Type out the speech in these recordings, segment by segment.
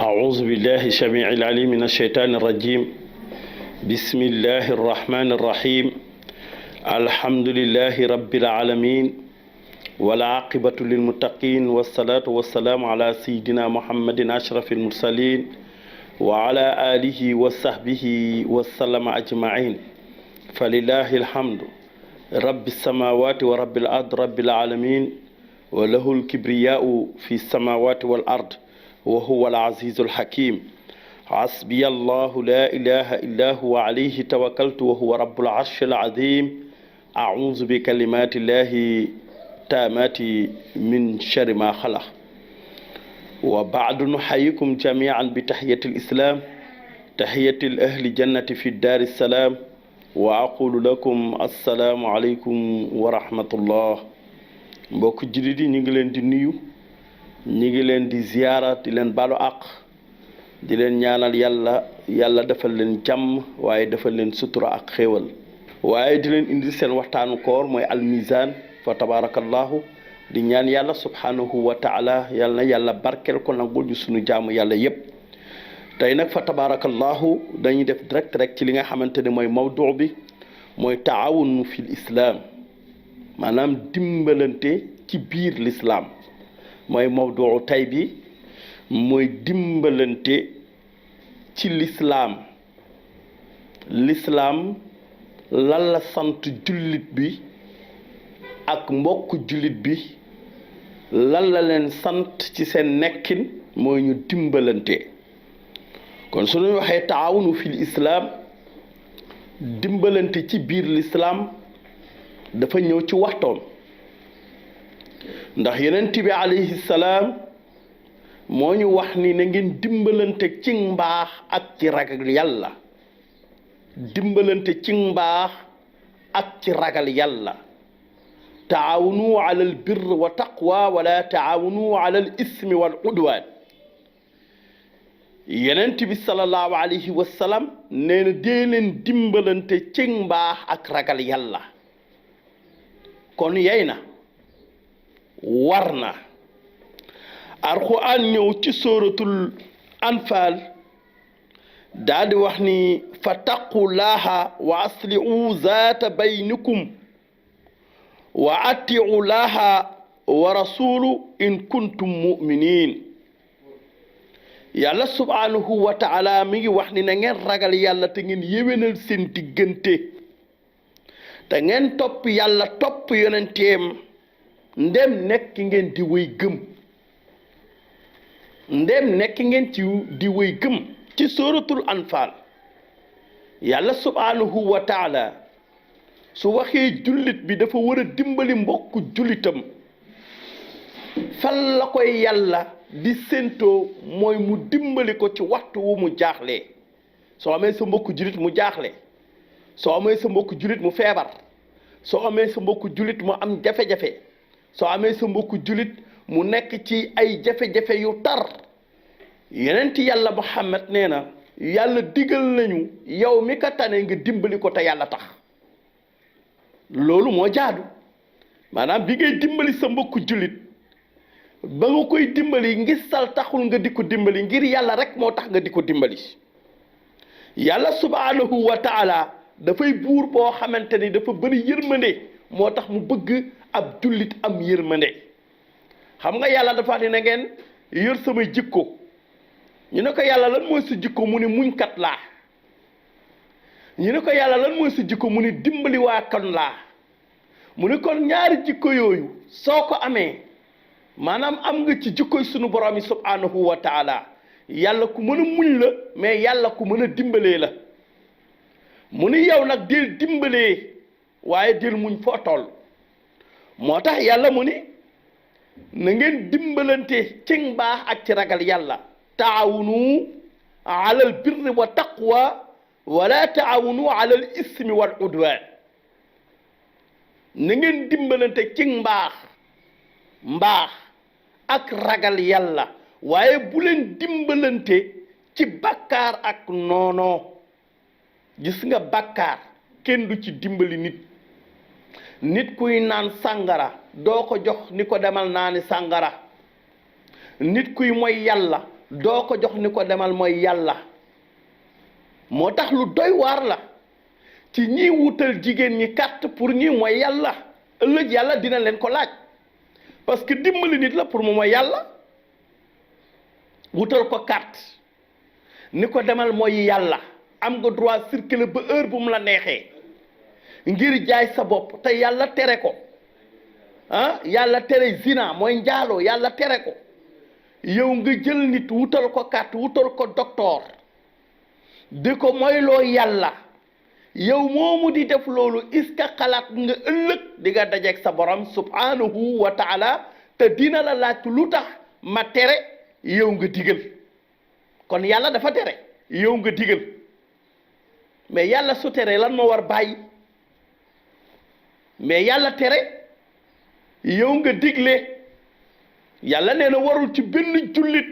أعوذ بالله السميع العليم من الشيطان الرجيم بسم الله الرحمن الرحيم الحمد لله رب العالمين والعاقبة للمتقين والصلاة والسلام على سيدنا محمد أشرف المرسلين وعلى آله وصحبه وسلم أجمعين فلله الحمد رب السماوات ورب الأرض رب العالمين وله الكبرياء في السماوات والأرض وهو العزيز الحكيم حسبي الله لا إله إلا هو عليه توكلت وهو رب العرش العظيم أعوذ بكلمات الله تامات من شر ما خلق وبعد نحييكم جميعا بتحية الإسلام تحية الأهل جنة في الدار السلام وأقول لكم السلام عليكم ورحمة الله mbokk jullit yi ñu ngi leen di nuyu ñu ngi leen di ziyaara di leen balu àq di leen ñaanal yàlla defal leen jàmm waaye defal leen sutura ak xéewal waaye di leen indi seen waxtaanu koor mooy almizan fa tabarakallahu di ñaan yàlla subhanahu wa taala yàlla na yàlla barkel ko nangul ñu sunu jaamu yàlla yépp tey nag fa tabarakallahu dañuy def direct rek ci li nga xamante ne mooy mawdu bi mooy taawun fil islam maanaam dimbalante ci biir l'islam mooy mawduu tay bi mooy dimbalante ci l'islam lan la sant jullit bi ak mbokk jullit bi lan la leen sant ci seen nekkin mooy ñu dimbalante kon su ñu waxee taawunu fil islam dimbalante ci biir l'islam dafa ñëw ci waxtoom ndax yonent bi alayhi salaam moo ñu wax ni na ngeen dimbalante ci mbaax ak ci ragal yàlla dimbalante ci mbaax ak ci ragal yàlla taawunu ala al birr wa taqwa wala taawunu ala al ismi wal udwan yonent bi sallallahu alayhi wa sallam nee na dee leen dimbalante ci mbaax ak ragal yàlla kon yey na war na alxuraan ñëw ci suratul anfal daal di wax ni fattaqullaha wa aslihu zaata baynikum wa atiu laha wa rasulu in kuntum muminin yàlla subhanahu wa taala mi ngi wax ni na ngeen ragal yàlla te ngeen yéwénal seen diggante te ngeen topp yàlla topp yonenteem ndem nekk ngeen di wéy gëm ndem nekk ngeen ci di wéy gëm ci suratul anfal yàlla subhanahu wa taala su waxee jullit bi dafa war a dimbali mbokk jullitam fan la koy yàlla di séentoo mooy mu dimbali ko ci waxtu wu mu jaaxlee soo amee sa mbokk jullit mu jaaxle soo amee sa mbokk jullit mu feebar soo amee sa mbokk jullit mu am jafe-jafe soo amee sa mbokk jullit mu nekk ci ay jafe-jafe yu tar yonent yàlla Muhammad nee na yàlla digal nañu yow mi ka tane nga dimbali ko te yàlla tax loolu moo jaadu maanaam bi ngay dimbali sa mbokk jullit ba nga koy dimbali ngir sal taxul nga di ko dimbali ngir yàlla rek moo tax nga di ko dimbali yàlla subhanahu wa taala dafay buur boo xamante ni dafa bëri yërmande moo tax mu bëgg ab jullit am yërmande xam nga yàlla dafa ne na ngeen yor samay jikko ñu ne ko yàlla lan mooy sa jikko mu ni muñkat laa ñu ne ko yàlla lan mooy sa jikko mu ni dimbali waa kan laa mu ne kon ñaari jikko yooyu soo ko amee maanaam am nga ci jikkoy sunu borom yi subhanahu wa taala yàlla ku mën a muñ la mais yàlla ku mën a dimbalee la mu ni yow nag del dimbalee waaye del muñ foo toll moo tax yàlla mu ni na ngeen dimbalante ci mbaax ak ci ragal yàlla taawunu alal birri wa taqwa wala taawunu alal ismi wal udwan na ngeen dimbalante ci mbaax ak ragal yàlla waaye bu leen dimbalante ci bakkaar ak noonoo gis nga bakkaar kenn du ci dimbali nit kuy naan sàngara doo ko jox ni ko demal naani sàngara nit kuy mooy yàlla doo ko jox ni ko demal mooy yàlla. moo tax lu doy waar la ci ñiy wutal jigéen ñi carte pour ñi mooy yàlla ëllëg yàlla dina leen ko laaj parce que dimbali nit la pour mu mooy yàlla wutal ko carte ni ko demal mooy yàlla am nga droit circuler ba heure bu mu la neexee ngir jaay sa bopp te yàlla tere ko yàlla tere zina mooy njaaloo yàlla tere ko yow nga jël nit wutal ko carte wutal ko docteur di ko moyloo yàlla yow moomu di def loolu est-ce que xalaat nga ëllëg di nga dajeeg sa borom subhanahu wa taala te dina la laaj lu tax ma tere yow nga digal kon yàlla dafa tere yow nga digal mais yàlla su tere lan moo war bàyyi mais yàlla tere yow nga digle yàlla nee na warul ci benn jullit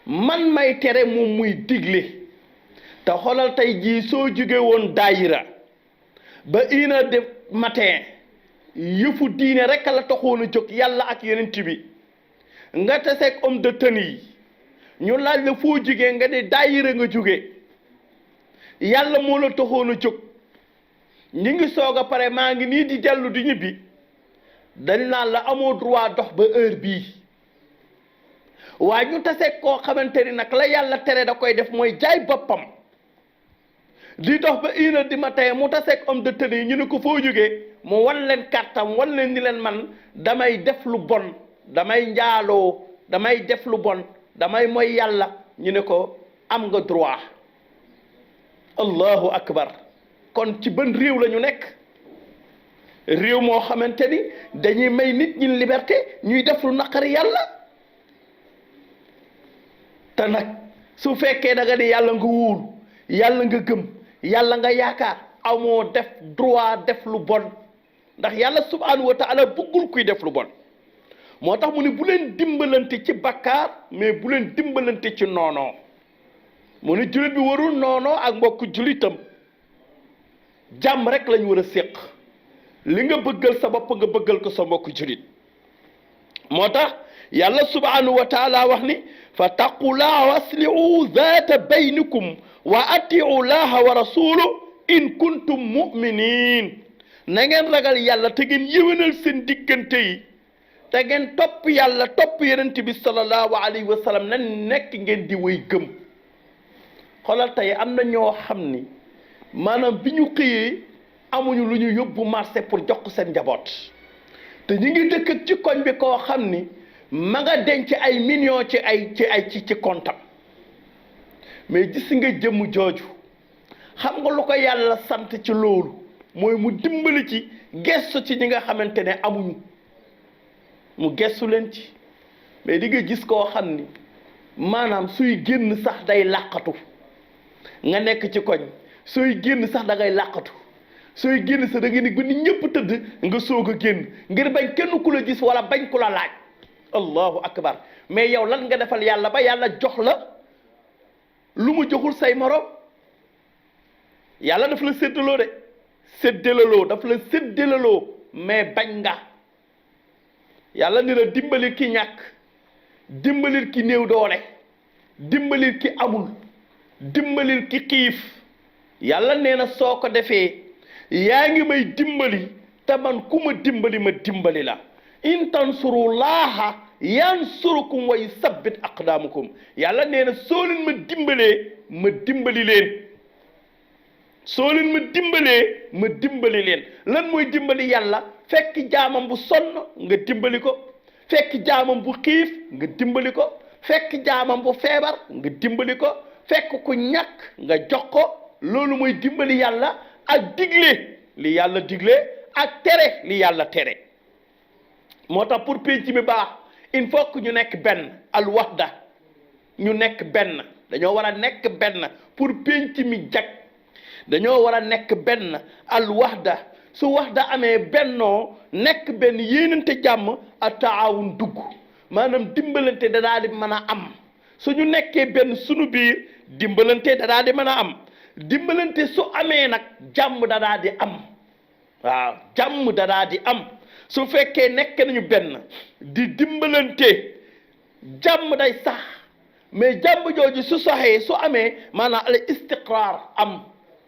man may tere moom muy digle te xoolal tey jii soo jóge woon daayira ba 1 heure du matin yëfu diine rek la taxoon a jóg yàlla ak yeneen bi nga taseeg homme de tenue yi ñu laaj la foo jógee nga ne daayira nga jóge yàlla moo la taxoon a jóg ñi ngi soog a pare maa ngi nii di dellu di ñibbi dañ naan la amoo droit dox ba heure bii waaye ñu taseeg koo xamante ni nag la yàlla tere da koy def mooy jaay boppam di dox ba 1 heure du matin mu taseeg homme de tenue yi ñu ne ko foo jógee mu wan leen kàttam wan leen ni leen man damay def lu bon damay njaaloo damay def lu bon damay mooy yàlla ñu ne ko am nga droit allahu akbar kon ci ban réew la ñu nekk réew moo xamante ni dañuy may nit ñi liberté ñuy def lu naqari yàlla te nag su fekkee da nga ni yàlla nga wóolu yàlla nga gëm yàlla nga yaakaar amoo def droit def lu bon ndax yàlla subhanahu wa taala bëggul kuy def lu bon moo tax mu ne bu leen dimbalante ci bakkaar mais bu leen dimbalante ci noonoo mu ne jullit bi warul noonoo ak mbokk jullitam jàmm rek lañu war a séq li nga bëggal sa bopp nga bëggal ko sa mbokk jullit moo tax yàlla subhanahu wa taala wax ni fa taqullaha wa aslihu zaata baynikum wa atiu llaha wa rasulu in kuntum muminin na ngeen ragal yàlla te ngeen yéwénal seen diggante yi te ngeen topp yàlla topp yonent bi sallallahu alayhi wa sallam na nekk ngeen di way gëm xoolal tey am na ñoo xam ni maanaam bi ñu xëyee amuñu lu ñu yóbbu marché pour jox ko seen njaboot te ñu ngi dëkk ci koñ bi koo xam ni ma nga denc ay millions ci comptam mais gis nga jëmm jooju xam nga lu ko yàlla sant ci loolu mooy mu dimbali ci gestu ci ñi nga xamante ne amuñu mu gestu leen ci mais di nga gis koo xam ni maanaam suy génn sax day làqatu nga nekk ci koñ sooy génn sax da ngay làqatu sooy génn sax da ngay ni ba nit ñëpp tëdd nga soog a génn ngir bañ kenn ku la gis wala bañ ku la laaj allahu akbar mais yow lan nga defal yàlla ba yàlla jox la lu mu joxul say morom yàlla daf la séddaloo de séddalaloo daf la séddalaloo mais bañ nga yàlla ni la dimbalil ki ñàkk dimbalil ki néew doole dimbalil ki amul dimbalil ki xiif yàlla nee na soo ko defee yaa ngi may dimbali te man ku ma dimbali la in tansurullaha yansurukum wa yusabbit aqdamakum yàlla nee na soo leen ma dimbalee ma dimbali leen soo leen ma dimbalee ma dimbali leen lan mooy dimbali yàlla fekk jaamam bu sonn nga dimbali ko fekk jaamam bu xiif nga dimbali ko fekk jaamam bu feebar nga dimbali ko fekk ku ñàkk nga jox ko loolu mooy dimbali yàlla ak digle li yàlla digle ak tere li yàlla tere moo tax pour penc mi baax il faut que ñu nekk benn al wahda ñu nekk benn dañoo war a nekk benn pour penc mi jag dañoo war a nekk benn al wahda su wahda amee bennoo nekk benn yéenante jàmm a taawun dugg maanaam dimbalante da daal di mën a am suñu nekkee benn sunu biir dimbalante da daal di mën a am dimbalante su amee nag jàmm da daal di am waaw jàmm da daal di am su fekkee nekk nañu benn di dimbalante jàmm day sax mais jàmm jooju su saxee su amee maanaam al istiqraar am